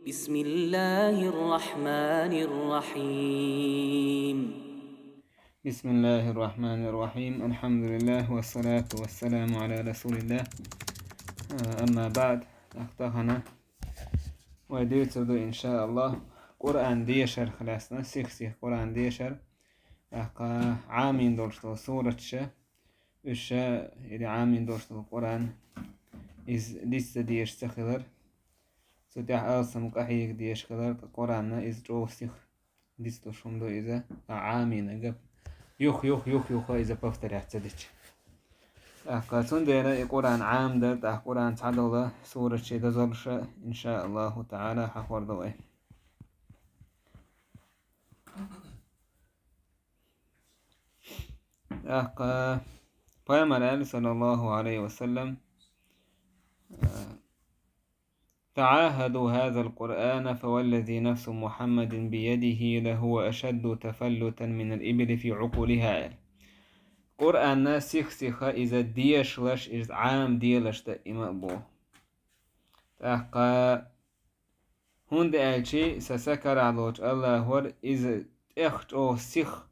بسم الله الرحمن الرحيم. بسم الله الرحمن الرحيم. الحمد لله والصلاة والسلام على رسول الله. أما بعد أختهنا وديتردو إن شاء الله قرآن ديشر خلاصنا سيخ قرآن ديشر أخا عامين دورشتو سورة إشا إلي عامين دورشتو قرآن إز لسه ديش سخلر سوتيح ألسم قحيك ديش خلر قرآن إز جو سيخ لسه شمدو إذا عامين أقب يخ إذا بفتر احتدج قاتون دينا قرآن عام درت قرآن تعدل سورة شيء دزرش إن شاء الله تعالى حفر دوئي پیامبر صلى الله عليه وسلم تعاهدوا هذا القرآن فوالذي نفس محمد بيده لهو أشد تفلتا من الإبل في عقولها. قرآن سيخ إذا ديش لش إذا عام ديلش تأمأ بو تأقى هند ألشي سسكر علوش الله هور إذا إخت أو سيخ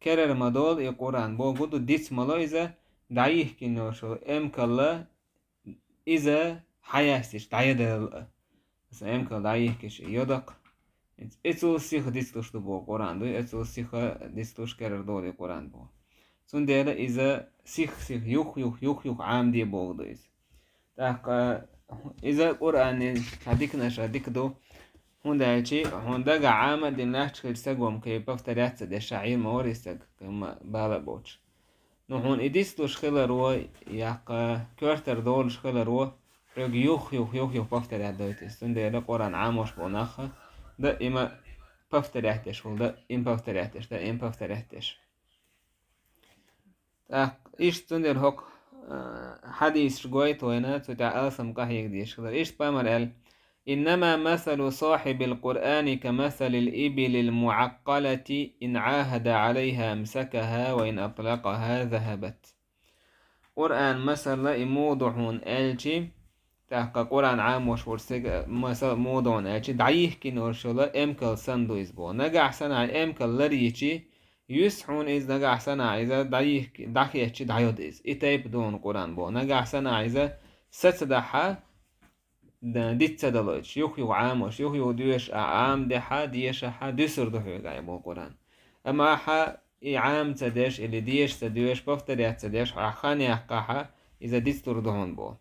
كرر مدول القرآن بو قدو ديس ملو إذا دعيه كنوشو إمكالله إذا حياستش دعيه بس إمكال دعيه كش يدق إتو سيخ ديستوش دو بو قرآن دو إتو سيخ ديستوش كرر دول القرآن بو سنديرا إذا سيخ يخ عام دي بوغدويز تاقا إذا قرآن هديك نش هديك دو هوندا يجي هوندا عام دي نحش كيرسقوم كي بفتريات دي شعير موريستق كما بالا بوش نحون إديس دوش خلرو ياقا كورتر دولش خلرو رق يخ بفتريات دويتس سنديرا قرآن عاموش بوناخا دا إما بفترياتش دا إم بفترياتش إيش تندر هوك حديث شقويت وينا تتع ألسم قهيك ديش إيش بامر إنما مثل صاحب القرآن كمثل الإبل المعقلة إن عاهد عليها أمسكها وإن أطلقها ذهبت. قرآن مثل موضوعون ألشي تحقق قرآن عام وشورسك مثل موضوعون ألشي دعيه كنورشولا إمكال سندو إزبو نقع سنع إمكال لريشي يسحون إذا نجح سنة إذا دعيه دعيود إز إتايب دون قرآن بو نجح سنة إذا ستدحى ديت سدلوش يخيو عاموش يخيو ديش عام دحى ديش حى ديسر دحى جاي بو قرآن أما حى عام تدش اللي ديش تديش بفتريات تدش عخاني أحقاها إذا ديستر دهون بو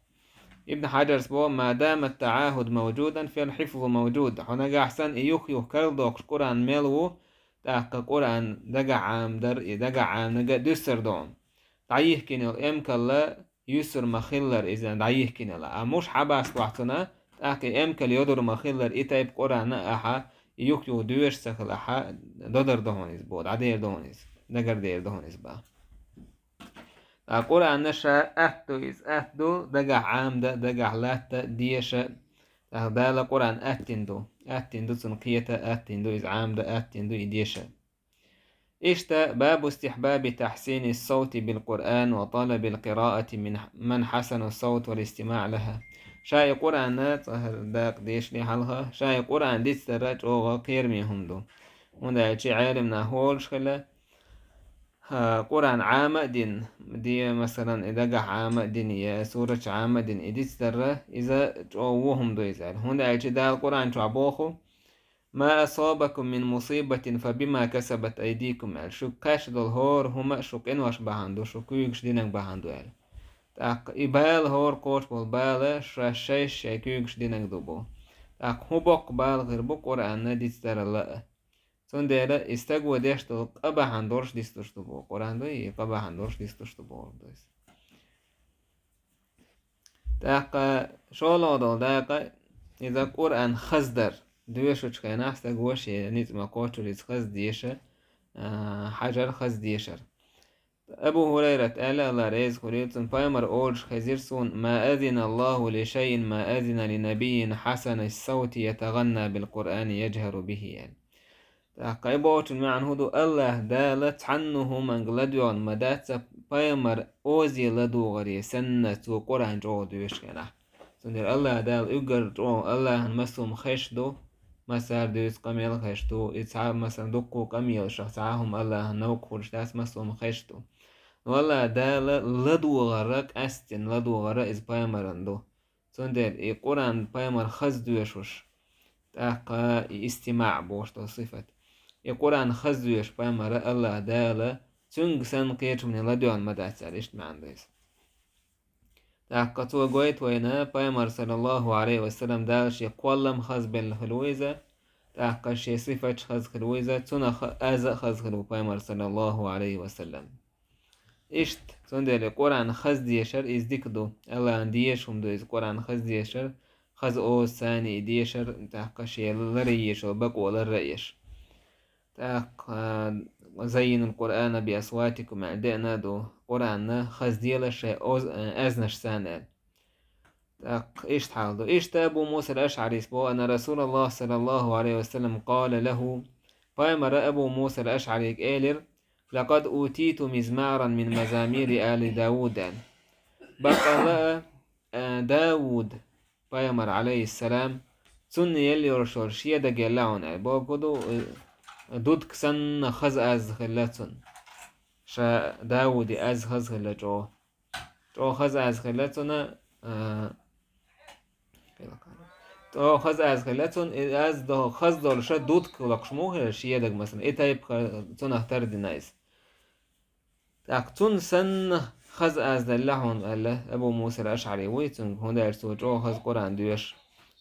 ابن حجر بو ما دام التعاهد موجودا فالحفظ موجود نجح سن يخيو كردوك قرآن ملو تاقا قرآن دقا عام نجا دسر دون دعيه كنل إمكال يسر مخلر إذا دعيه كنل مش حباس وحتنا تاقا إمكال يدر مخلر إتايب قرآن أحا يوكيو دوش سخل أحا دودر دهونيز بود عدير دهونيز دقر دير دهونيز با قرآن نشا أهدو دقا عام دقا لاتا ديشا دالا قرآن أتندو سنقية أتندو إزعام أتندو إديشة إشتا باب استحباب تحسين الصوت بالقرآن وطلب القراءة من حسن الصوت والاستماع لها. شاي قرآن تهر داق ديش لي حالها شاي قرآن ديت سراج أوغا كيرمي همدو وندا يجي عالمنا هولش خلا قرآن عام دي مثلا إذا عام دين يا سورة عام دين إديت سرة إذا جوهم دو يزال هنا يجي دا القرآن تعبوخو ما أصابكم من مصيبة فبما كسبت أيديكم شو كاش دول هور هما شو إنواش بهاندو شو كيوكش دينك بهاندو تاق إبال هور قوش بالبال شاش كيوكش دينك دوبو تاق هبوك بال غير بو قرآن ديت سرة لا سنديرا استقوى ديشتو قبا هندورش ديستوشتو بو قرآن دوي قبا هندورش ديستوشتو بو دويس تاقا شولو دول داقا إذا قرآن خزدر دويشو چكينا استقوش نيت ما قوشو ليس خز ديشة حجر خز ديشر أبو هريرة قال الله ريز خريطن بايمر أولش خزيرسون ما أذن الله لشيء ما أذن لنبي حسن الصوت يتغنى بالقرآن يجهر به قايبوتن معن هدو الله دالت عنه من غلديون مدات بايمر أوزي لدو غري سنة وقرآن جو دويش كنا سندر الله دال يقر جو الله مسلم خش دو مسار دوس قميل خشتو إتسعى مثلا دقو قميل شخصاهم الله نوك خورش داس مسلم خشتو والله دا لدو غرق أستن لدو غرق إز بايمرندو سندل قرآن بايمر خز دوشوش تاقا استماع بوشتو صفت قرآن خز دوش بايمر الله دالا تنگ سن قيرش من لدوان مدعسال اشتمعن ديس تاقا تو قويت وينا بايمر صلى الله عليه وسلم دالش يقولم خز بالخلويزة تاقا شي صفت خز خلويزة تنا أزا خز خلو بايمر صلى الله عليه وسلم اشت سندل قرآن خز ديشر إز ديكدو الله ديش هم دو إز قرآن خز ديشر خز أو ثاني ديشر تاقا شي لريش وبقو لريش تاقا زين القرآن بأصواتكم أعدائنا دو قرآن خز ديلش أزنش سانال تاق اشت حال دو اشت أبو موسى الأشعري سبو أن رسول الله صلى الله عليه وسلم قال له بايمر أبو موسى الأشعري إيلر لقد أوتيت مزمارا من مزامير آل داود بقى داود بايمر عليه السلام سن يلي رشور شيا دقيلاون بوكدو دود كسن خز از خلاتون شا داود از خز خلاتو جو خز از خلاتون تو خز از خلاتون از دو خز دولشا دود كلقشموه شيا دق مثلا إتايب تون اختار دي نايس تون سن خز از دلهون الله أبو موسى الأشعري ويتون هنا يرسو جو خز قرآن دوش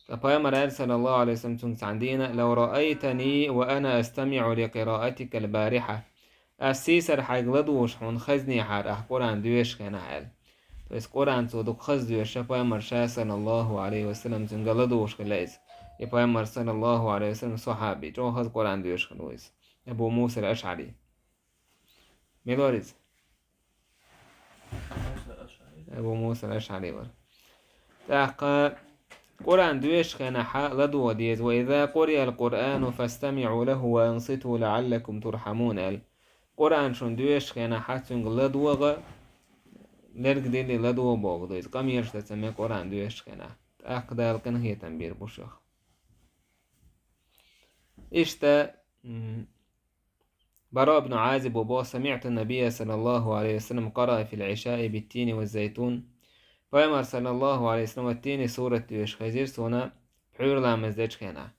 فبايمر صلى الله عليه وسلم تنكس عندنا لو رأيتني وأنا أستمع لقراءتك البارحة السيسر حيقلدوش حون خزني حار قرآن دوش كان حال بس قرآن صدق خز دوش بايمر صلى الله عليه وسلم تنقلدوش خلاز بايمر صلى الله عليه وسلم صحابي جو خز قرآن دوش خلوز أبو موسى الأشعري ميلوريز أبو موسى الأشعري تاقا قرآن دويش خناحا لدو ديز وإذا قرئ القرآن فاستمعوا له وأنصتوا لعلكم ترحمون قرآن شون دويش خناحا تنق لدوغ لرق ديلي لدو بوغ دويز قم يرش تسمي قرآن دويش خناح أقدال قنهي تنبير بوشخ إشتا براء بن عازب وبو سمعت النبي صلى الله عليه وسلم قرأ في العشاء بالتين والزيتون بايمر صلى الله عليه وسلم التين سورة دوش خزير سونا بحور لامزدج كنا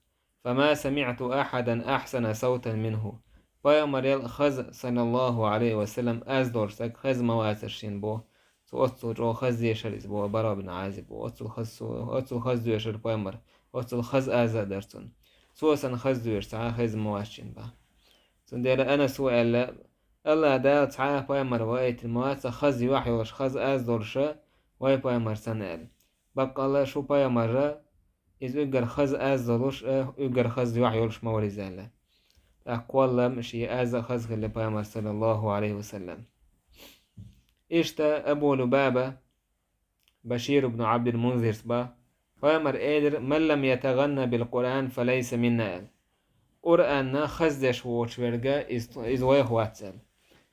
فما سمعت أحدا أحسن صوتا منه بايمر يل خز صلى الله عليه وسلم أزدور سك خز مواسرشين بو سوتو جو خز يشرز بو براء بن عازب وأتو خز دوشر بايمر وأتو خز أزدرتون سوسن خز دوش ساعة خز مواسرشين با سندير أنا سؤال الله دال تعالى بايمر وقت المواسة خز يوحي وش خز أزدورشا واي بايمر سنال بقى الله شو بايمر إذ أجر خز أزدورش أجر خز يوحي وش موريزاله أقوال مشي أز خز اللي بايمر صلى الله عليه وسلم إشتا أبو لبابة بشير بن عبد المنذر سبا بايمر قادر من لم يتغنى بالقرآن فليس منا قرآن خزدش وشورجا إز ويه واتسال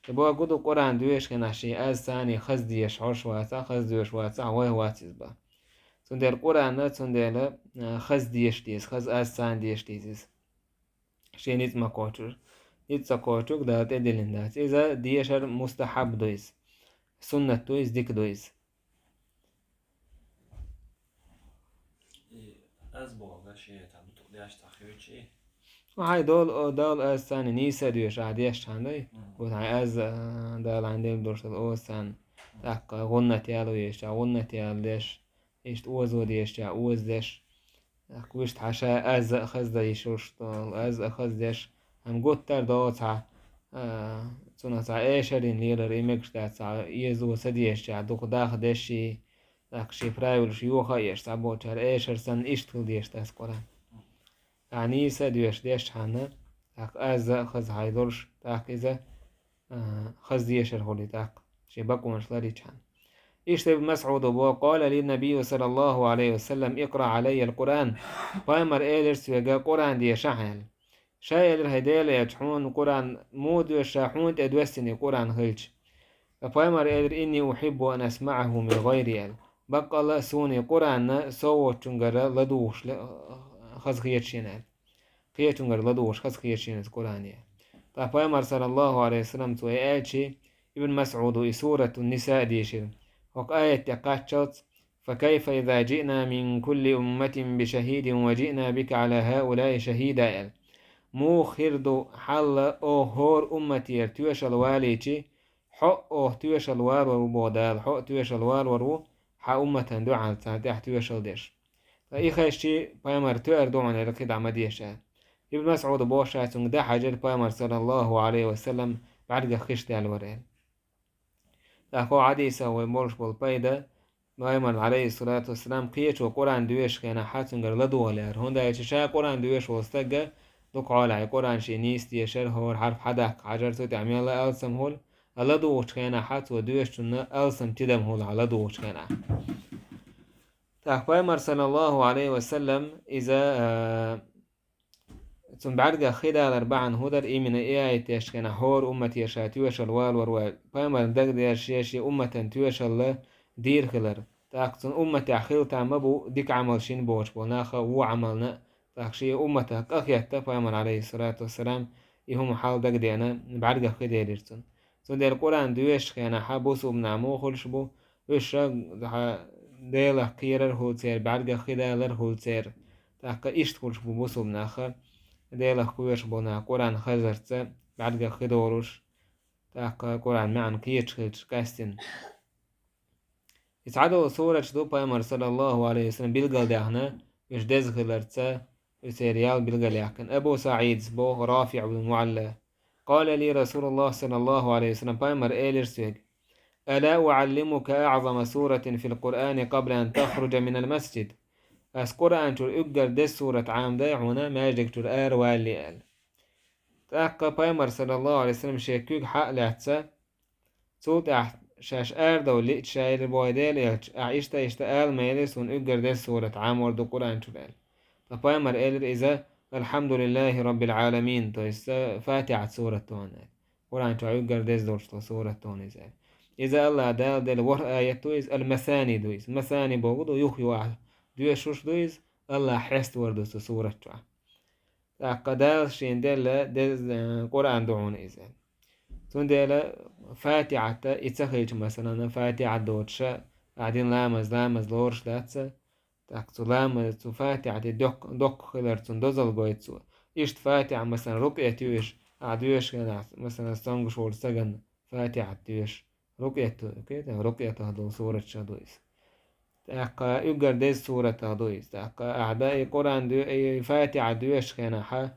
يبقى قدو قرآن دويش كناشي أز ثاني خزديش عرش واتسا خزديش واتسا ويه واتسز با سندر قرآن سندر خزديش ديز خز أز ثاني ديش ديز شي نيت ما كوتر نيت كوتر دا تدلين دات إذا ديشر مستحب دويز سنة دويز ديك دويز از بوغا شي تابتو دياش تاخيو شي هاي دول از ثاني نيسا دويش عاديش عندي قلت هاي از دول عندي بدورش الأوسان تاق غنة يالو يشتا غنة يالدش إشت أوزو ديشتا أوزدش تاق وشت حشا از أخز ديشوش از أخز ديش هم قلت تر دو تا تسونا تا إيشارين ليرر إيمكش تا يزو سديشتا دوق داخ دشي تاق شي برايول شيوخا يشتا بوتر إيشار سن إشتل ديشتا سكوران يعني سديش ديش حنا تاق از خز هايدورش تاق إذا خز ديشر هولي تاق شي بقو مشلاري كان إيش ابن مسعود وقال لي النبي صلى الله عليه وسلم اقرأ علي القرآن بايمر إيلرس ويقا قرآن دي شحن شايل الهديل يجحون قرآن مود وشاحون تدوسني قرآن خلج بايمر إيلر إني أحب أن أسمعه من غيري بقى الله سوني قرآن سوى تنقر لدوش خز خيتشينال قيتونغر لدوش خس قيشين القرآنية طيب صلى الله عليه وسلم توي ابن مسعود سورة النساء ديشير وق آية تقاتشت فكيف إذا جئنا من كل أمة بشهيد وجئنا بك على هؤلاء شهيدا مو خيردو حل أو هور أمتي تويش الواليتي حق أو تويش الوال وبودال حق تويش الوال ورو حق أمة دو عن تحت تويش الديش فإيخاشي بايمر توير دو عن الكيد عمديشا ابن مسعود بوشا تنگ ده حاجة بايمر صلى الله عليه وسلم بعد خشت على الورين لكو عديسة ومولش بالبايدة بايمر عليه الصلاة والسلام قيتو قرآن دويش كان حاتنجر لدو لير هوندا يتشا قرآن دويش وستجا دوك على قرآن شينيس ديشر هو حرف حدك عجرتو تعمل الله ألسم هول لدو كان حات ودويش تنا ألسم تدم هول على لدو كان بايمر صلى الله عليه وسلم إذا ثم بعد خدا الأربعة هدر من إيه تشكن هور أمتي شاتيوش الوال وروال بايمر دق دير شيشي أمة تيوش الله دير خلر تاكتن أمتي أخيل تعمبو ديك عمل شين بوش بوناخا وعملنا تاكشي أمتي كأخيتا بايمر عليه الصلاة والسلام إهم حال دق دينا بعد خدا ليرتن ثم دير القرآن دويش كان حابوسو بنعمو خلشبو وش ديلا قيرر هولتير بعد خدا لر هولتير تاك إشت خلشبو بوسو بناخا ديلا خويش بونا قرآن خزرت بعد خدوروش تاك قرآن معن كيتش كاستن يسعدو صورة دو بايمر صلى الله عليه وسلم بلغل دهنا يش دزغلرت يسيريال بلغل يحكن أبو سعيد بو رافع بن معلى قال لي رسول الله صلى الله عليه وسلم بايمر إيلر سويق ألا أعلمك أعظم سورة في القرآن قبل أن تخرج من المسجد أس قرآن تر أجر دس سورة عام داعونا ما يجيك تر واللي قال تأقى بايمر صلى الله عليه وسلم شيكوك حق لاتسا صوت شاش دو اللي تشاير بويدال عيشتا يشتقال ميلس ون أجر دس سورة عام وردو قرآن تر قال بايمر قال إذا الحمد لله رب العالمين تو فاتحة سورة تونات قرآن تر أجر دس دورش سورة تونات إذا الله دال ور آياتو إز المثاني دويز مثاني بوغدو يخي واحد دويشوش دويز الله حست وردو سورة توا قدال شين دل قرآن دعون إذا تون دل فاتحة إتسخيج مثلا فاتحة دوتشا قاعدين لامز لورش داتسا تاكتو لامز تو فاتحة دق خلرتون دوزل قويتسو إشت فاتحة مثلا رقية تيوش عدويش مثلا سانغش ورسجن فاتحة تيوش رقية كده رقية هذو سورة شادويس تاقا يقر ديز سورة هذويس تاقا أعداء قرآن دو فاتحة دويش كان حا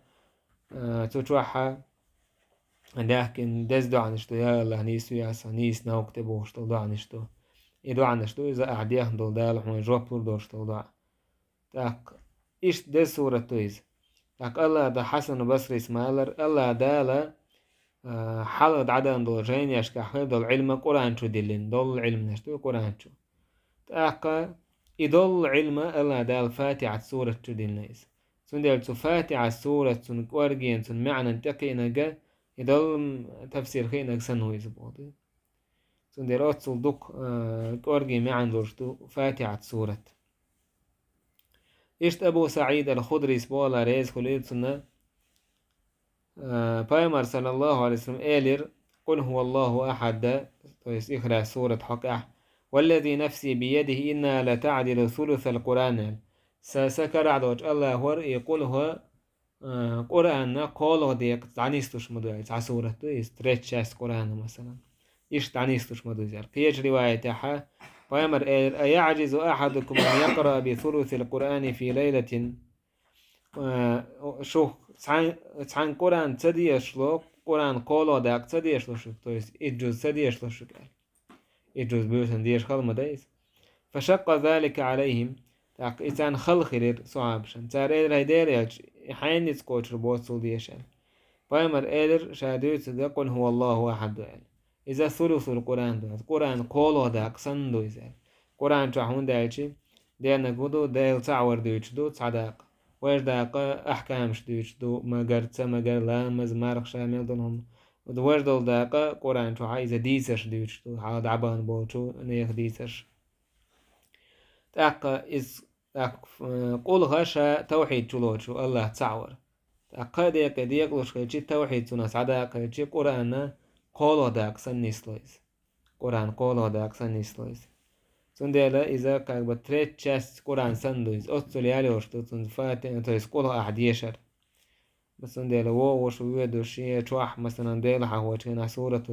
تتوحى لكن ديز دو عنشتو يا الله نيسو ياسا نيس ناوكتبو شتو دو عنشتو إدو عنشتو إذا أعديه دول دالح ويجوبور دوشتو دو تاق إيش ديز سورة تويز تاق الله دا حسن بصري اسمالر الله دالا حلد عدن دول جين يشكح دول علم قرآن شو دلين دول علم نشتو قرآن شو تاقا يدل علم الله دال فاتحة سورة شو دلنيس سن دل فاتحة سورة سن قرقين سن معنى تقينك يدل تفسير خينك سنو يزبوطي سن دل أتصل دوك قرقي معنى دورشتو فاتحة سورة إشت أبو سعيد الخضري سبولا ريز خليل سنة بايمر صلى الله عليه وسلم إيلر قل هو الله أحد إخراج سورة حق والذي نفسي بيده إنها لتعدل ثلث القرآن سكر عدوج الله هو يقول هو قرآن قوله ديك تعنيستوش مدوية سورة تريتشاس قرآن مثلا إيش تعنيستوش مدوية قيج رواية حا بايمر إيلر أيعجز أحدكم أن يقرأ بثلث القرآن في ليلة شو تسعن قرآن تديشلو قرآن قولو داك تديشلو شو تويس إجوز تديشلو شو قال إجوز بيوسن ديش خلما دايس فشق ذلك عليهم تاك إتان خل خير صعبشن تار إيلر هيديريج حين يتسكوش ربوتسو ديشان بايمر إيلر شادويت قل هو الله أحد قال إذا ثلث القرآن داك قرآن قولو داك سندو إذا قرآن تحون دايشي ديانا قدو دايل تعور ديش دو تصعداق ويش داقة أحكام شديش دو مقرتسا مقر لامز مارخ شامل دونهم ويش دول داقة قرآن شو عايزة ديسش ديش دو حاد عبان بوشو نيخ ديسش تاقة إز قول غشا توحيد شلوشو الله تعور قد يقديك لوش كيتشي توحيد سناس عدا كيتشي قرآن قولو داك سنيسلويز قرآن قولو داك سنيسلويز سندلا إذا كان بتريت تشاست قرآن سندويز أستوليالي وشتو سنفاتين تويس قولو أحديشر بس سندلا ووش ويدوش يتواح مثلا ديلا هو تشينا سورة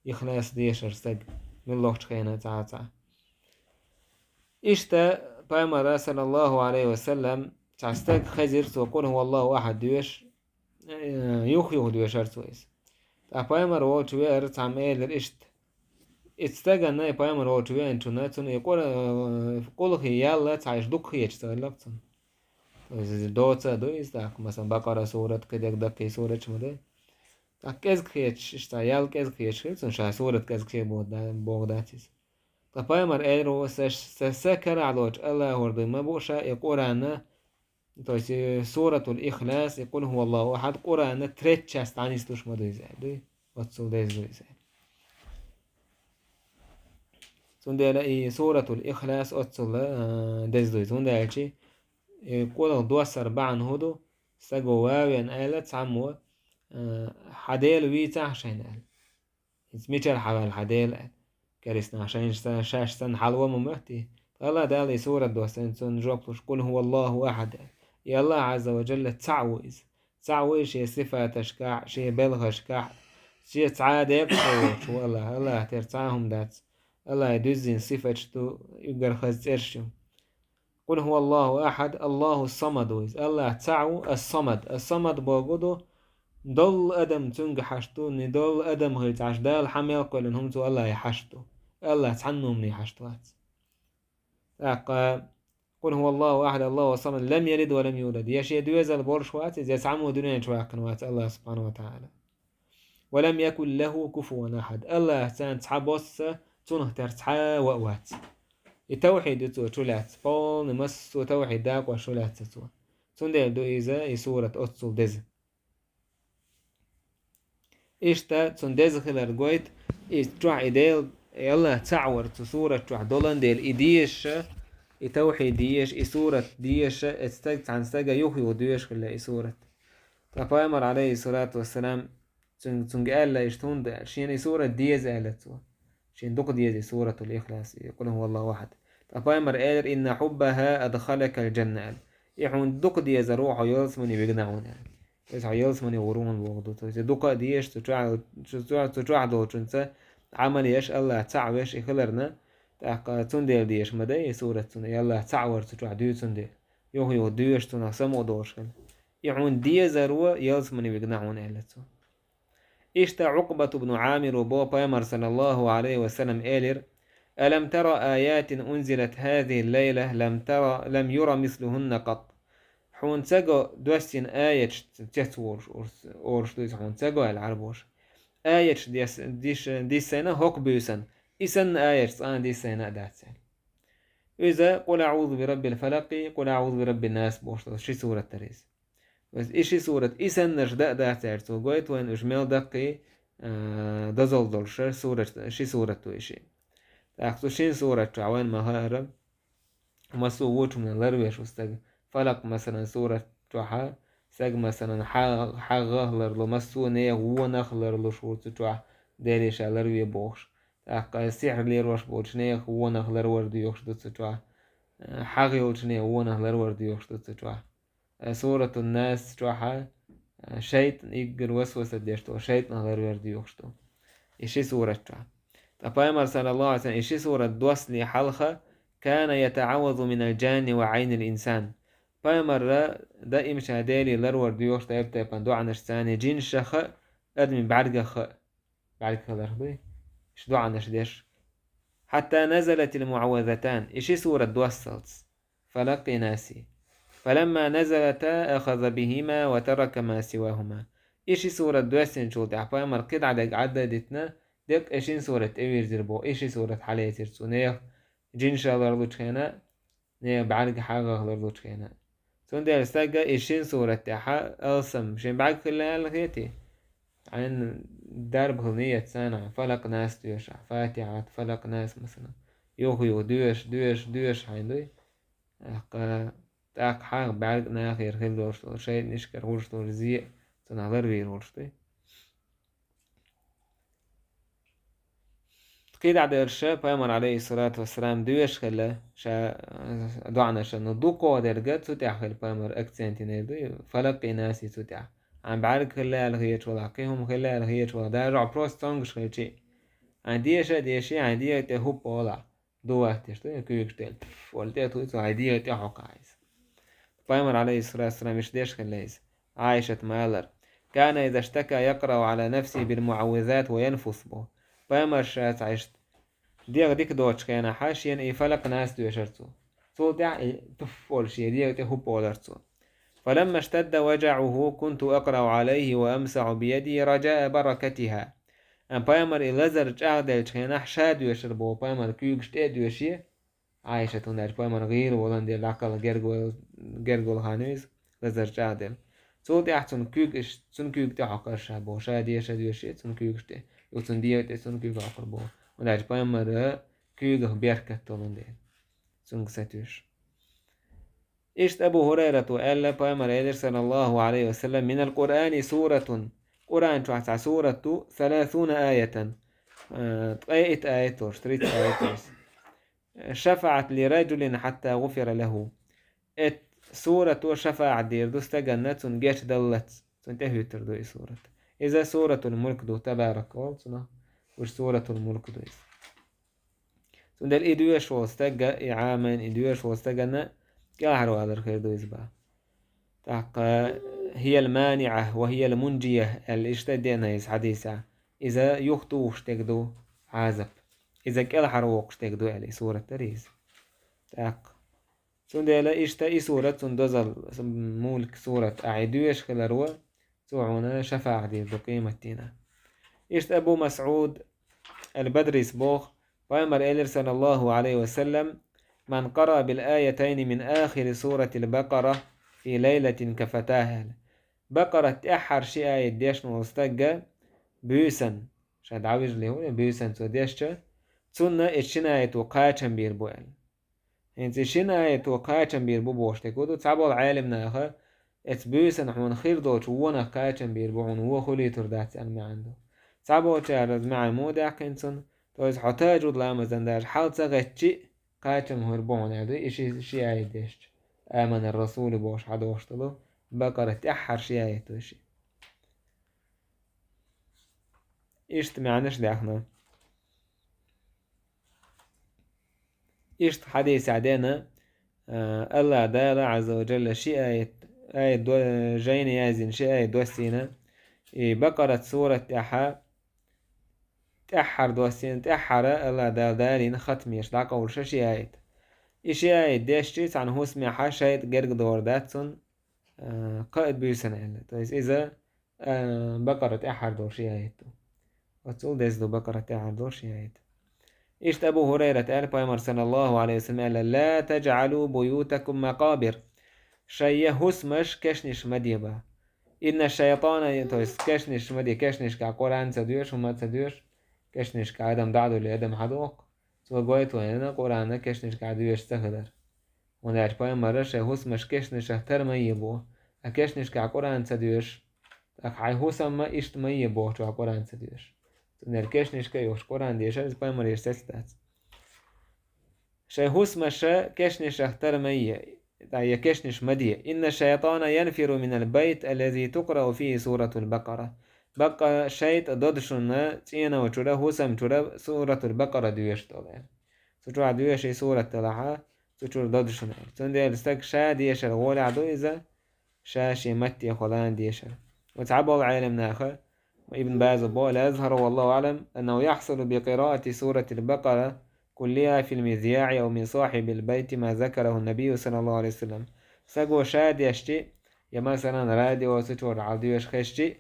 الإخلاص ديشر سج من الله تشينا تعا إشتا بايمر صلى الله عليه وسلم تعستك خزر سوقون هو الله أحد دوش يوخ دوش أرسويس بايمر ووتشوي أرس عم إيلر إشت استجنا بايمر ووتشوي أنتونا تون يقول هي يلا تعيش دوك هي تستغلبتن دوتsa دويس داك مثلا بقرة سورة كده دك سورة شمده كز خيش اشتايال كز خيش خيش شا سورة كز خيش بوداتيس تبايمر إيرو سكر علوج الله ورد ما بوشا يقول تويس سورة الإخلاص يقول هو الله أحد قرآن تريتشاست عني ستوش مدوي زي واتسو ديز دوي زي سندلا سورة الإخلاص واتسو ديز دوي سندلا شي يقول دوسر بعن هدو سجو واوين آلت عمو حديل ويتا عشان آل اسميتر حوال حديل آل كاريسنا عشان شاش سن حلوة ممهتي الله دالي سورة دوسن سن جوبلوش قل هو الله أحد يا الله عز وجل تعويز شي صفة تشكاع شي بلغ شكاع شي تعادب شو الله ترتاهم دات الله يدوزين صفة شتو يقر خزرشو قل هو الله أحد الله الصمد ويز الله تعو الصمد بوجوده دول أدم تنج حشتو ندول أدم غير تعشدال حمل قل إنهم تو الله يحشتو الله تعنو من يحشتوات قل هو الله أحد الله الصمد لم يلد ولم يولد يشي دوزل بورشوات إذا تعمو دنيا شواقنوات الله سبحانه وتعالى ولم يكن له كفوا أحد الله تان تحبوس تنه ترتحا وأوات التوحيد تولات فول نمس توحيد داك وشولات تسوى سندل دو إذا سورة أتصل دز إشتا سندز خلال قويت إستوع إديل يلا تعور سورة توح دولان ديل إديش التوحيد ديش سورة ديش استجت عن سجا يوحي وديش خلال سورة فبايمر عليه الصلاة والسلام قال لا يشتون ده شين سورة ديز قالت شين دوق ديز سورة الإخلاص يقول هو الله واحد فبايمر قال إن حبها أدخلك الجنة يحون دوق ديز روح يلسمني بيقنعون إذا يلسمني ورون بوغدو دوق ديش تتوعد وتنسى عمل يش الله تعوش إخلرنا تندل ديش مدى سورة تندل يلا تعور تتوعدو تندل يوهي ديش تنسمو دوشل يحون ديز روح يلسمني بيقنعون إلتو إشتا عقبة بن عامر وبو بايمر صلى الله عليه وسلم إيلر ألم ترى آيات أنزلت هذه الليلة لم يرى مثلهن قط حون تساقو دوستين آية تتورش أورش دويس حون تساقو العربوش آية دي سنة هوك بيسن إسن آية دي سنة داتسل إذا قل أعوذ برب الفلق قل أعوذ برب الناس بوش شي سورة تريز بس إشي سورة إسن نجدأ داتسل تو قويت وين أجمل دقي دزل سورة شي سورة تو إشي تاخذ شين سورة تعوان مهارب مسو ووش من الأرويش وستج فلق مثلا سورة توحى سج مثلا حغه لرلو مسو نيه هو نخلر لو شو تتوح ديريش الأروي بوش تاخذ سحر ليروش بوش نيه هو نخلر ورد يوش تتوح حغي وش نيه هو نخلر ورد يوش تتوح سورة الناس توحى شيط يقر وسوسة ديشتو شيط نخلر ورد يوش تو إشي سورة توحى أبايمر صلى الله عليه وسلم إشي سورة دوسلي حلقة كان يتعوذ من الجان وعين الإنسان بايمر دائم شهدالي لرور ديوش تايبتا يبان دعا نشتاني جين شخ أدمي بعرقة خ بعرقة لربي إش دعا نشديش حتى نزلت المعوذتان إشي سورة دوسلت فلقي ناسي فلما نزلتا أخذ بهما وترك ما سواهما إشي سورة دوسلن شولتي أبايمر قد عددتنا ديك إيشين سورة إيوير زربو إيشي سورة حالية ترسو نيخ جنشا لرلو تخينا نيخ بعرق حاغة لرلو تخينا سون دير استاقا إيشين سورة تحا ألسم شين بعرق خلال الخيتي عن درب هلنية سانع فلق ناس دوش فاتحة فلق ناس مثلا يوخيو دوش حين دوي تاق حاق بعد ناخير خيل دورشتو شيء نشكر ورشتو زي تنهضر بير ورشتو قيل عد الرشا بيامر عليه الصلاة والسلام دوش خلا شا دعنا شن دوقو درجات ستع خل بيامر أكسنتين يدو فلقي ناسي ستع عم بعرق خلا الغيش ولا قيهم خلا الغيش ولا ده رع بروس تونغش خل شيء عندي عندي تهوب ولا دو وقتشتو كيكشتل ولتي تويتو عندي تحق عايز بيامر عليه الصلاة والسلام مش ديش خلايز عائشة مالر كان إذا اشتكى يقرأ على نفسه بالمعوذات وينفث به بيامر شات عشت ديك دوتش كان حاشين اي فلق ناس دو يشرتو صوتع تفول شي ديك هو بولرتو فلما اشتد وجعه كنت أقرأ عليه وأمسح بيدي رجاء بركتها أم بيامر إلازر جاغدل كان حشاد يشربو بيامر كيوكشت يشي عايشة توناج بيامر غير ولن دي العقل جرغول هانويز لازر جاغدل صوتع تون كيوكش تون كيوك تحقر شابو شاد يشي تون كيوكشت يوتون ديك تون كيوك أقربو وناج بيامر كيوغ بيركة تولندين سنگ ستوش إشت أبو هريرة وقال بيامر إلير صلى الله عليه وسلم من القرآن سورة قرآن تحت سورة 30 آية آية تريد آية شفعت لرجل حتى غفر له سورة شفاعة دير دوست جنة جيش دلت تنتهي تردو سورة إذا سورة الملك دو تبارك والصنع وش سورة الملك دو سندل إدوش وستجا إعاما إدوش وستجنا كاهرو على الخير دو إزبا تاق هي المانعة وهي المنجية الاشتدينا حديثة إذا يخطو اشتجدو عازب إذا كالحرو اشتجدو على سورة تريز تاق سندل إشتا سورة سندزل ملك سورة أعيدوش خلروا سوعنا شفاعة دي بقيمتنا إشت أبو مسعود البدري سبوخ بيامر إلير صلى الله عليه وسلم من قرأ بالآيتين من آخر سورة البقرة في ليلة كفتاها بقرة أحر شيء آية ديش نوستجا بيوسن شاد عوج اللي هو بيوسن تو ديشتا تسنة إشنا آية وقاچن بير بوال انت إشنا آية وقاچن بير بوشتك ودو تعبوا العالم ناخر ات بيوسن حون خير دوش وانا قاچن بير بوعون هو خلي تردات أن ما عنده تعبوا تعرض مع المودع كنسن تويس حتاج ود لام زنداج حالت غتشي قاچم هربون هذا شي آية ديش آمن الرسول بوش حدوشتلو بقرة أحر شي آية توشي إشت معناش داخنا إشت حديث عدينا الله دال عز وجل شي آية جين يازن شي آية دوسينا بقرة سورة تأحر دوسين تأحر الله دالين ختميش دا قول شي آيت إشي آيت ديشتيس عن هو اسمي حاشايت جرق دور داتسون قائد بيسن إلا تويس إذا بقرة تأحر دور شي آيت وتقول ديس دو بقرة تأحر دور شي آيت إشت أبو هريرة قال بيامر صلى الله عليه وسلم لا تجعلوا بيوتكم مقابر شي هسمش كشنش مديبا إن الشيطان تويس كشنش مدي كشنش كقرآن تدوش وما تدوش كشنش كعدم دعدو لأدم حدوق سوى قويت وينا قرآن كشنش كعدو يشتغلر ونعج بايم مرش هسمش كشنش اهتر ميبو كشنش كقرآن تدوش أخي هسما إشت ميبو شو قرآن تدوش نر كشنش كيوش قرآن ديش از بايم مرش تستات شي هسمش كشنش اهتر مي تاي كشنش مدي إن الشيطان ينفر من البيت الذي تقرأ فيه سورة البقرة بقى شيء ضدشنا تينا وشورا هوسم شورا سورة البقرة دويش طلع سورة دويش سورة طلعها سورة ضدشنا تندي الستك شا ديشر غول عدو إذا شاشي متي خلان ديشر وتعبوا العالم ناخر وابن باز بول أظهر والله أعلم أنه يحصل بقراءة سورة البقرة كلها في المذياع أو من صاحب البيت ما ذكره النبي صلى الله عليه وسلم سقو شاد يشتي يا مثلا راديو سورة عدويش خشتي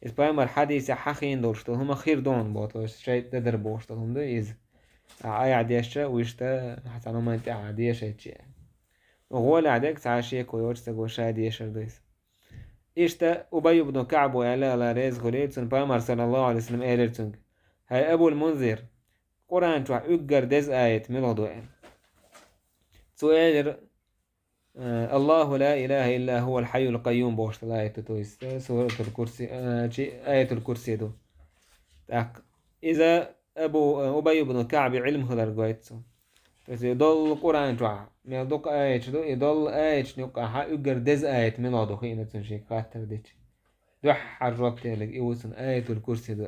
إسبايمر حديث حخين دورشتو هما خير دون بوتوش شيء تدر بوشتو هم دو إز أي عديشة ويشتا حتى نوما انت عديشة شيء وغول عديك تعاشي كويوش تقو شاديشة دويس إشتا أبي بن كعب وعلا على ريز غليتسون بايمر صلى الله عليه وسلم إيرتسونج هاي أبو المنذر قرآن توا أقر دز آية ملغدو سؤال الله لا إله إلا هو الحي القيوم بوشت الآية تويس سورة الكرسي آية الكرسي دو تاك إذا أبي بن كعب علم خلر قويتسو بس يضل قرآن جوا ميلدوك آية دو يضل آية نيوكا ها يقر دز آية من عضو خينة تنشي خاطر ديش دوح حرب تلك إيوسن آية الكرسي دو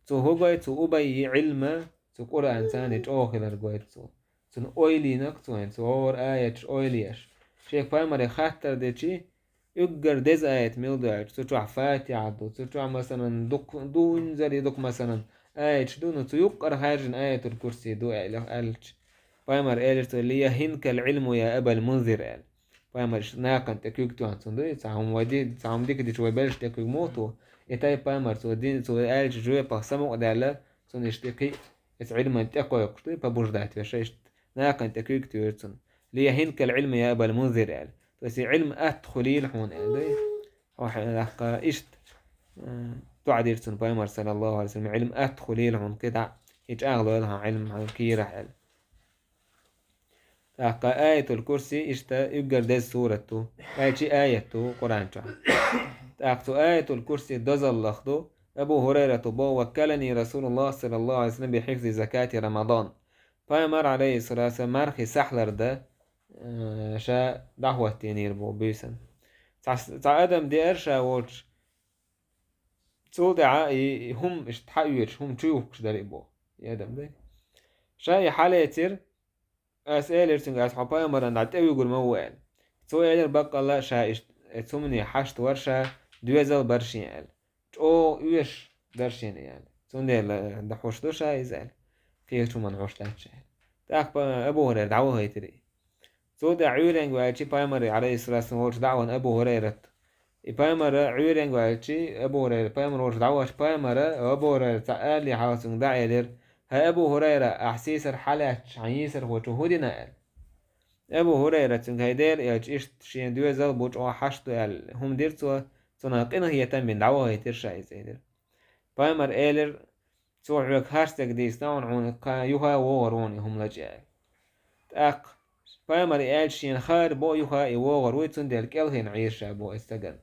تو هو قويتسو أبي علم تو قرآن ثاني أو خلر قويتسو سن أويلي نكتو سو اور آية أويليش شيخ بايمري خاطر ديشي يقر دز آية ميلدو تو تروح فاتحة دو تو تروح مثلا دون زري دوك مثلا آية دون تو يقر هاجن آية الكرسي دو ألش بايمر إيرتو اللي هي هنك العلم يا أبا المنذر قال بايمر ناقن تكيك تو هتندو تعهم ودي تعهم ديك دي شوي بلش تكيك موتو إتاي بايمر تو دين تو ألش جوي بقسمو قدالا تو نشتكي إت علم تقوى يقشتو ببوجدات بشيشت ناقن تكيك تو يرتون اللي هي هنك العلم يا أبا المنذر قال بس علم أدخلي لحون قال دي واحد إشت توعد يرتون بايمر صلى الله عليه وسلم علم أدخلي لحون كده هيج أغلو لها علم كيرح قال تاقا آية الكرسي إشتا يقر دز سورة آية قرآن تاقتو آية الكرسي دز اللخدو أبو هريرة بو وكلني رسول الله صلى الله عليه وسلم بحفظ زكاة رمضان فأمر عليه الصلاة والسلام مرخي سحلر ده شا دعوة تينير بو بيسن تا أدم دي أرشا ووش تول دعائي هم اشتحيوش هم تشوكش داري بو يا أدم دي شا حالة يتير أسئلة تنقى أصحابي مرة نعتبر يقول موال سؤال بقى الله شايش تسمني حشت ورشة دوزل برشين قال أو يش درشين يعني تندل دحوش دوشة يزال كي شو من عوش لاتش تاك أبو هريرة دعوة هي تري سود عيورين وعشي بايمر عليه الصلاة والسلام ورش دعوة أبو هريرة بايمر عيورين وعشي أبو هريرة بايمر ورش دعوة بايمر أبو هريرة تعال لي حاسون داعي لير ها أبو هريرة أحسيسر حالة عيسر وشهودنا قال أبو هريرة تنكيدير يجيشت شين دوزل بوش أو حشتو قال هم ديرتوا تناقنا هي تنبين دعوة هي ترشا زيدر بايمر إيلر توعك هاشتاق ديس ناون عون يوها ووروني هم لجاء تاق بايمر إيل شين خار بو يوها يوغر ويتون دير كيلهن عيشا بو استقل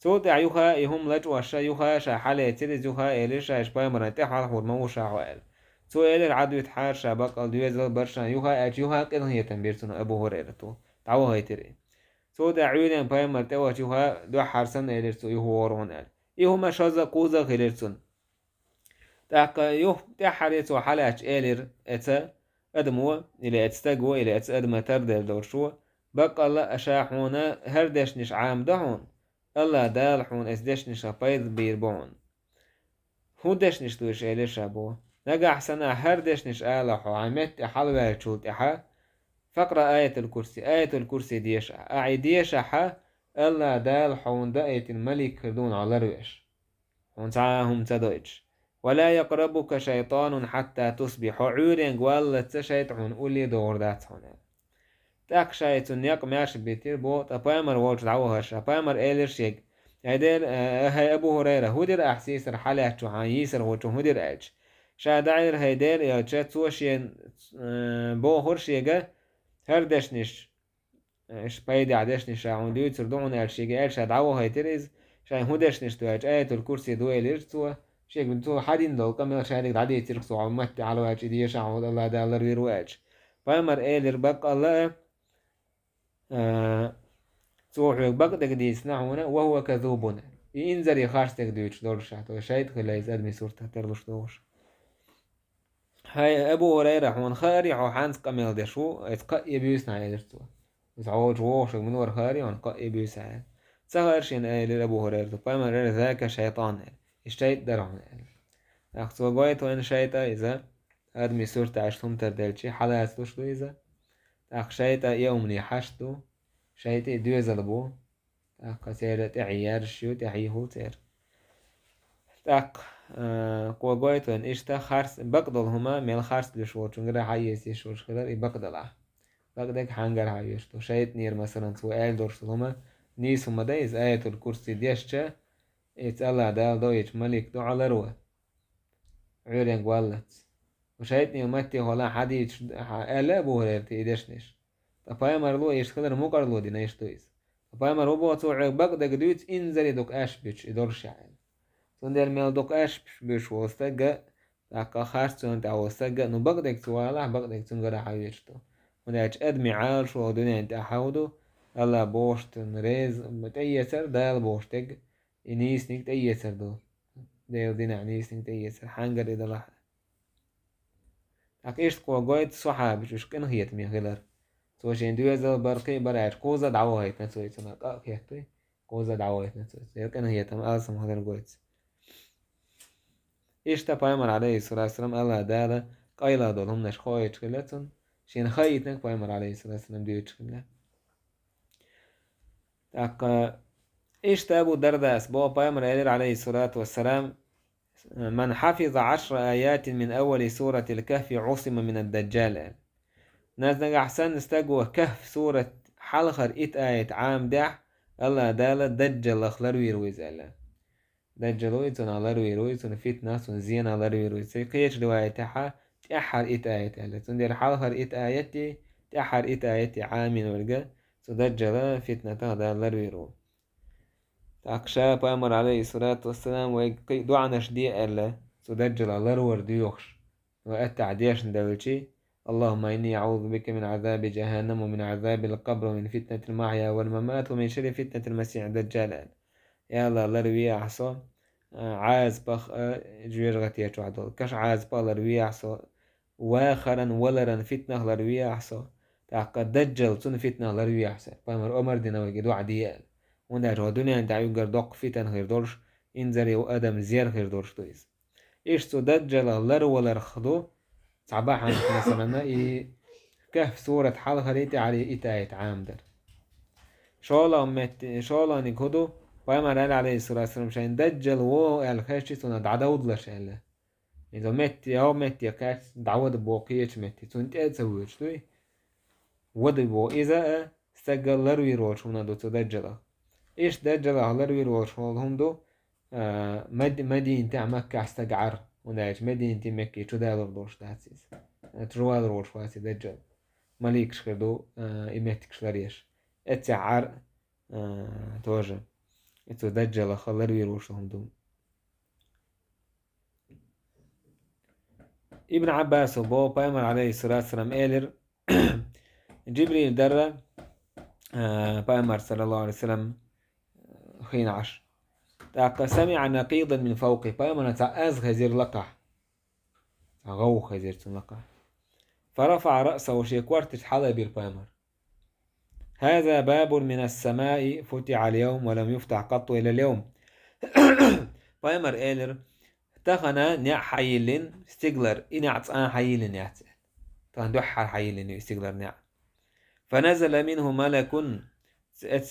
توتع يوها هم لجوا شا يوها شا حالة تريز يوها إيلر شا بايمر انتحر حور موشا عوال تو إلى عدو يتحار شابق الدويزل برشا يوها يوها قد هي تنبيرتون أبو هريرة تو تعوه هي تري تو دعوين بايمر توا يوها دو حارسن إليرتو يوه ورون قال يوهما شازا قوزا غيرتون تاق يوه تحريتو حالات إلير إتا أدمو إلى أتستقو إلى أتأدم تردل دورشو بق الله أشاحونا هردشنش عام دهون الله دالحون أسدشنش بايض بيربون هو دشنش دوش إلير شابو نجح سنة هردش نشآلحو عمت حلوة شوت إحا فقرة آية الكرسي ديشا أعي ديشا ألا دال حون دقيت الملك دون على رويش ونسعاهم تدويش ولا يقربك شيطان حتى تصبح عورين ولا تشيطعون أولي دور داتهون تاك شيطان يقماش بيتير بو تبايمر ووج دعوهاش تبايمر إيلر شيك هيدير هاي أبو هريرة هودير أحسيسر حالات وحايسر وچو هودير أج شادعير هيدير يا تشات سوشين بو هرشيجا هردشنش اش بايدي عدشنش عون ديوت سردون الشيجا ال شادعوه هيتريز شاين هودشنش توج آية الكرسي دويلر سوا شيك بنتو حدين دو كم شادك عدي تركسو عمت على واج دي شاون الله دالر ويرواج بايمر ايلر بق الله سوحك بقدك دي سنعونا وهو كذوبنا ينزل يخاشتك ديوش دور شاتو شايد خلايز ادمي صورتها ترلوش دوش هاي أبو هريرة هون خاري هو حانس قميل دشو اتقى بيوسنا على درتوا وتعوج ووش من ور خاري هون قى بيوس على سهرشين قال أبو هريرة فما رر ذاك شيطان اشتيت درعون أخذ وقايت وين شيطة إذا أدمي صورة عشتهم تردلشي حلا أسلوش إذا أخ شيطة يومني حشتو شيطة دوز لبو أخ سيرة تعيار شو تعيه تير تاق قوقايت وين إشتا خارس بقدل هما ميل خارس لشور چونغرا حيس يشور خلال بقدلها بقدك حنجر حيشتو شايت نير مثلا سؤال دورش هما نيس هما دايز آية الكرسي ديشتا الله دال دويش ملك دو على روه عورين قوالت وشايت نير متي هولا حديث ألا أبو هريرة إيدشنش بايمر لو إيش خلر مقر لو دينا إيش تويس بايمر وبو توع بقدر دوت إنزل دوك أش بيش يدورش يعني تندل ميل دوك أش بيش وستجا تاكا خارجون تا وستجا نو بقدر توالا بقدر تنقر حيوشتو وناش أدمي عال شو دنيا أنت حاودو الله بوشت نريز متأيسر دال بوشتج إنيس نيك تأيسر دو ديل دينا إنيس نيك تأيسر حنقر إذا لح أك إيش قوة قويت صحاب شوش كن هي تمي غلر سوشين دوزل برقي براج قوزة دعوة هيت نسوي سنة كيحتوي قوزة دعوة هيت نسوي يمكن هي تم ألسم هذا القويت إيش تبايمر عليه الصلاة والسلام الله دالا قايلا دولهم نش خوي تشكلتون شين خيتنك بايمر عليه الصلاة والسلام ديو تشكلت أك إيش تابو درداس بو بايمر عليه الصلاة والسلام من حفظ 10 آيات من أول سورة الكهف عصم من الدجال ناس نجا أحسن نستقوى كهف سورة حلخر آية عام دح الله دالة دجل أخلر ويرويز الله دجل ويزون الله ويرويز فتنة زين الله ويرويز قيش رواية تحا تأحر آية الله تندير حلخر آياتي تأحر آياتي عامين ورقا دجل فتنة الله ويرويز أكشا بأمر عليه الصلاة والسلام ويقي دعنش دي ألا تدجل الله ورديوخش وأتع ديش ندولشي اللهم إني أعوذ بك من عذاب جهنم ومن عذاب القبر ومن فتنة المحيا والممات ومن شر فتنة المسيح الدجال يا الله الله روي أحصو عاز بخ جويرغت يجوعدو كش عاز بالله روي أحصو واخرا ولرا فتنة الله روي أحصو تعقد دجل تن فتنة الله روي أحصو بأمر أمر دينا ويقدو عديال ونداج الدنيا انت عيو قردوق فتن غير دورش انزري وادم زير غير دورش تويز ايش تو دجل الله ولا رخدو صباحا مثلا كهف سورة حلقة ريتي على إتاية عامدر شالا نكودو بايمر عليه الصلاة والسلام شاين دجل وو الخاشي سنة دعود لشاله إذا متي أو متي كاش دعود بوقيش متي سنت أتسويش توي ودبو إذا استقل لروي روش هنا دو تدجله إيش دجل على الويروش والهم دو مدينة مكة استقعر وناش مدينة مكة شو دال الروش تاسيس تروال الروش واسي دجل مليك شكردو إمتك شلريش اتعار توجه اتو دجل على الويروش هم دو ابن عباس وبو بايمر عليه الصلاة والسلام إيلر جبريل درة بايمر صلى الله عليه وسلم خين عشر تاقا سمع نقيضا من فوقه بايمر تأز خزير لقح غو خزير تنلقح فرفع رأسه وشيكورتش حلا بير بايمر هذا باب من السماء فتح اليوم ولم يفتح قط إلى اليوم بايمر إيلر تخنا نع حيلين استقلر إنعت حيلين يعت تندحر حيلين استقلر نع فنزل منه ملك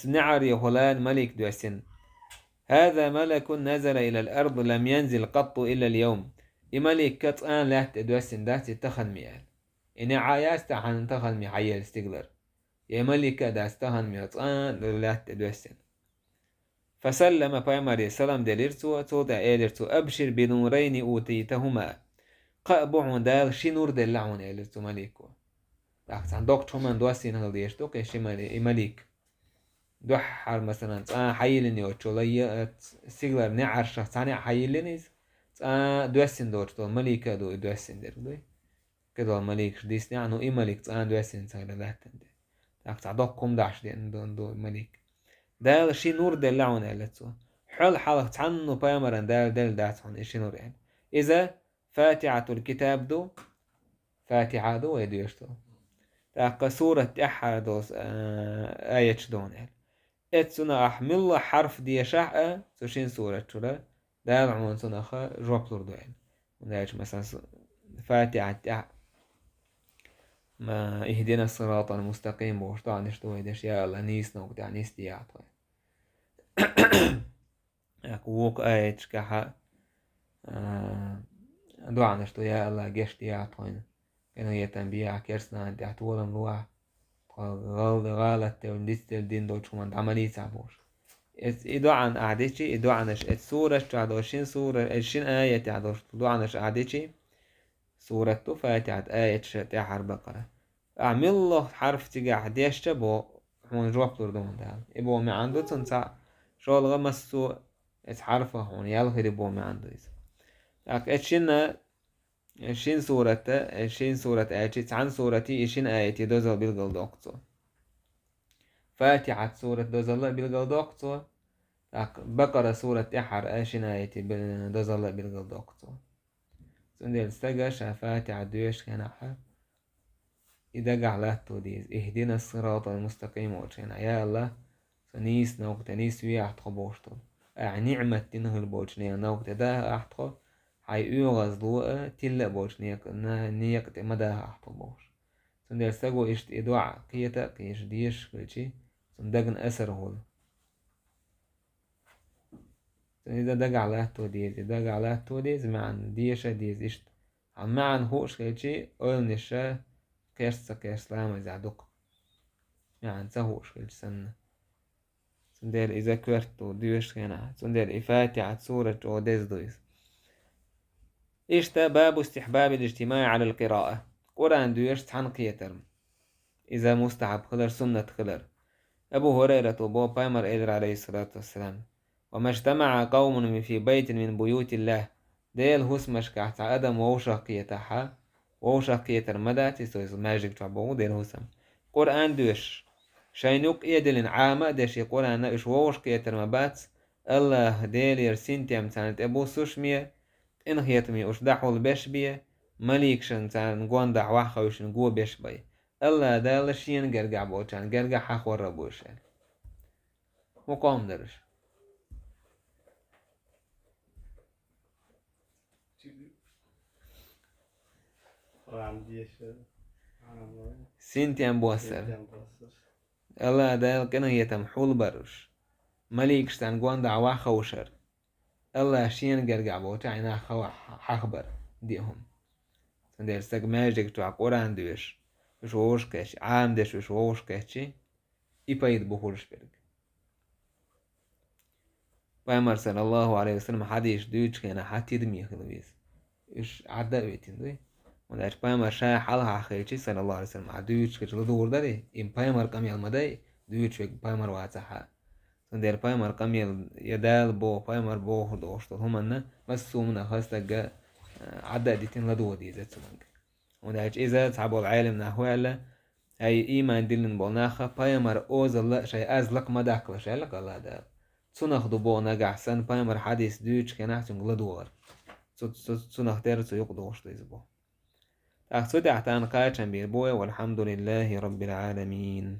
نعر يهولان ملك دوسن هذا ملك نزل إلى الأرض لم ينزل قط إلا اليوم ملك كتان لات دوسن دات تخن ميال إن عايز تحن تخن مي حيل استقلر يا ملك داس تخن مي تان لات دوسن فسلم بايمري سلام دليرتو تودا إيلرتو أبشر بنورين أوتيتهما قابع دال شنور دلعون إيلرتو ملكو لكن عندك شومان دوسين هالديش دوك إيش ملك دوحر مثلا حيلني وتشولي سيجلر نعرش ثاني حيلنيز دوسين دوتو ملكة دو دوسين دردوي كده الملك ديس يعني إيه ملك دوسين سايلة لاتن دي لكن عندكم داش دي دو ملك دال شي نور دلعون إلتو حل حلق عنه بايمرن دال داتون إيش نور يعني إذا فاتحة الكتاب دو فاتحة دو ويديشتو تاقا سورة أحد آية دون يعني اتسونا أحمل حرف دي شاء سوشين سورة شورا دال عمون سونا خا جوبلور دو يعني ونايش مثلا فاتحة ما اهدنا الصراط المستقيم بوشطان نشتو هيدش يا الله نيس نوك دا نيس دي عطوي ووك آية شكاحة دعا نشتو يا الله جيش دي عطوين كانوا يتنبيع كيرسنا دي عطولن لوح غالت وندست الدين دوتش ومن عملية سعبوش إدعان أعديشي إدعانش السورة تعدوشين سورة 20 آية تعدوش إدعانش أعديشي سورة فاتحة آية تحر بقرة أعمل له حرف تجاه ديش تبو هون جواب تردون ده إبو ما عنده تنسى شغل غمسو حرفه هون يلغي إبو ما عنده إذا لك اتشينا اشين سورة اشين سورة آيات عن سورتي اشين آياتي دوزل بالقل دوقتو فاتحة سورة دوزل بالقل دوقتو بقرة سورة إحر اشين آياتي دوزل بالقل دوقتو سندل استجاش فاتحة دوش كان أحر إذا قعلت ديز اهدنا الصراط المستقيم وشينا يا الله سنيس نوقت نيس ويا أحتقبوشتو نعمة تنهل بوشنيا نوقت ده أحتقب حي يغز ضوء تلا بوش نيك مدى أحطو بوش سندر ساقو إشت إدوع قيتا قيش ديش كلشي سندقن أسر هول إذا دق على تو ديز إذا على تو ديز معن ديشة ديز إشت معن هوش كلشي أول نشا كيرس كيرس لama زعدوك يعني سهوش كلش سنة سندر إذا كورتو ديوش كنا سندر إفاتحة سورة أو ديز دويز إشتا باب استحباب الاجتماع على القراءة قرآن دويش تحن قيترم إذا مستحب خلر سنة خلر أبو هريرة وبو بايمر إدر عليه الصلاة والسلام وما اجتمع قوم في بيت من بيوت الله ديل هسمش كحت أدم ووشا قيتها ووشا قيتر مدى تسويز ماجيك تعبو ديل هسم قرآن دويش شاينوك إيدلن عامة ديشي قرآن إش ووش قيتر مبات الله ديل يرسين تيام تانت أبو سوشمية إن هيتمي وش دحول بيش بيه مليك شن تان نقوان دعوة خوش نقوى بيش بيه الله دال شين قرقع بوشان قرقع حخور ربوشان مقام درش سنتيان بوسر الله دال كنا هيتم حول برش مليك شن نقوان دعوة خوشر الله شين قرقع بوشان حخبر ديهم سندر ساق ماجيك تو قرآن دوش وش كاش عام دش وش كاشي يبايد بخورش برق بامر صلى الله عليه وسلم حديش دوش كان حتى دمي خلويس إيش عدا بيتين دوي وداش بامر شاي حالها خيرشي صلى الله عليه وسلم عدوش كش لدور داري إم بامر كميل مداي دوش ويك بامر واتسحا سندر بامر كميل يدال بو بامر بو دوش همنا بس سومنا خاصة عدا ديتين لدور دي زت سمنك وداش إذا تعبوا العالم نحوالا أي إيمان دلن بوناخا بايمر أوزل شيء أزلق مداك لشيلك الله دار تنخ دبو نجح سن بايمر حديث دوش كنحتم غلدور تنخ ترسو يقدوش تيزبو أخذ عتان قاچن بيربوه والحمد لله رب العالمين.